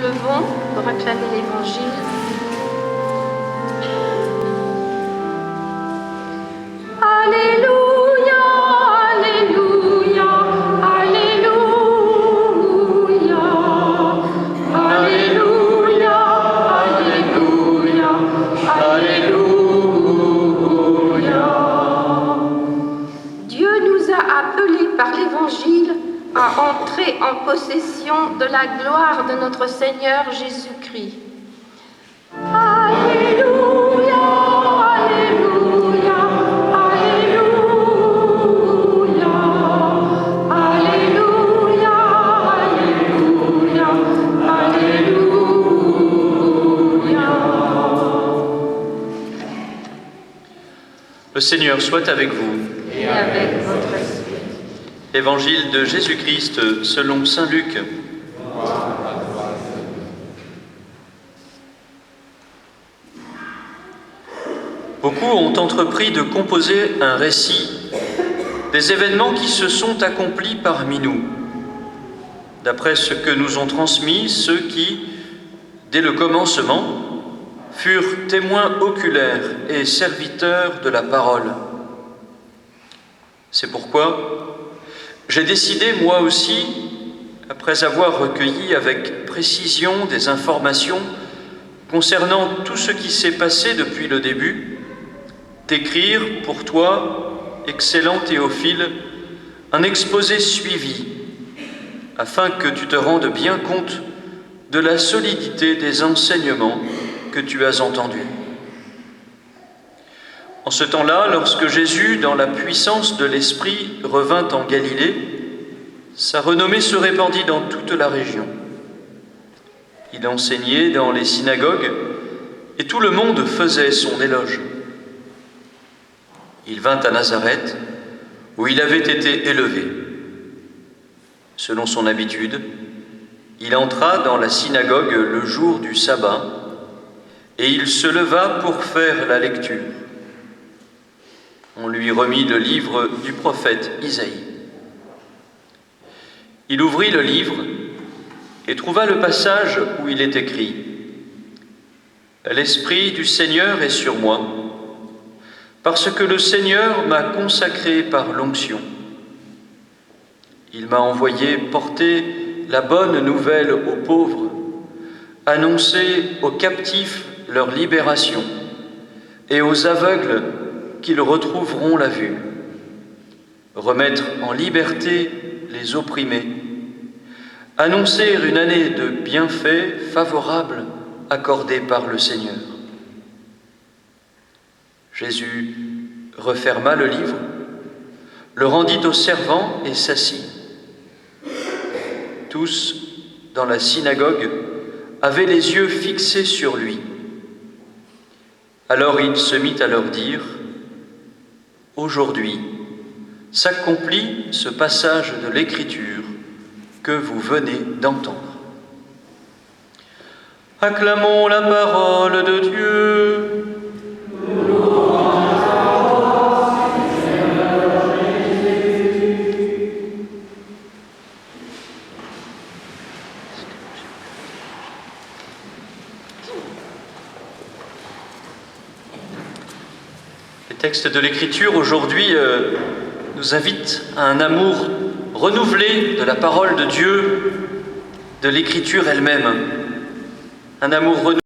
levons pour acclamer l'Évangile. Alléluia, Alléluia, Alléluia, Alléluia, Alléluia, Alléluia. Dieu nous a appelés par l'Évangile à entrer en possession de la gloire de notre Seigneur Jésus-Christ. Alléluia, Alléluia, Alléluia, Alléluia, Alléluia, Alléluia. Le Seigneur soit avec vous. Et avec votre esprit. Évangile de Jésus-Christ selon saint Luc. Beaucoup ont entrepris de composer un récit des événements qui se sont accomplis parmi nous, d'après ce que nous ont transmis ceux qui, dès le commencement, furent témoins oculaires et serviteurs de la parole. C'est pourquoi j'ai décidé, moi aussi, après avoir recueilli avec précision des informations concernant tout ce qui s'est passé depuis le début, d'écrire pour toi, excellent Théophile, un exposé suivi, afin que tu te rendes bien compte de la solidité des enseignements que tu as entendus. En ce temps-là, lorsque Jésus, dans la puissance de l'Esprit, revint en Galilée, sa renommée se répandit dans toute la région. Il enseignait dans les synagogues et tout le monde faisait son éloge. Il vint à Nazareth, où il avait été élevé. Selon son habitude, il entra dans la synagogue le jour du sabbat et il se leva pour faire la lecture. On lui remit le livre du prophète Isaïe. Il ouvrit le livre et trouva le passage où il est écrit « L'Esprit du Seigneur est sur moi, parce que le Seigneur m'a consacré par l'onction. Il m'a envoyé porter la bonne nouvelle aux pauvres, annoncer aux captifs leur libération et aux aveugles qu'ils retrouveront la vue, remettre en liberté les opprimés, annoncer une année de bienfaits favorables accordée par le Seigneur. » Jésus referma le livre, le rendit aux servants et s'assit. Tous, dans la synagogue, avaient les yeux fixés sur lui. Alors il se mit à leur dire « Aujourd'hui, s'accomplit ce passage de l'Écriture que vous venez d'entendre. » Acclamons la parole de Dieu. Le texte de l'Écriture aujourd'hui nous invite à un amour renouvelé de la parole de Dieu, de l'Écriture elle-même. Un amour renouvelé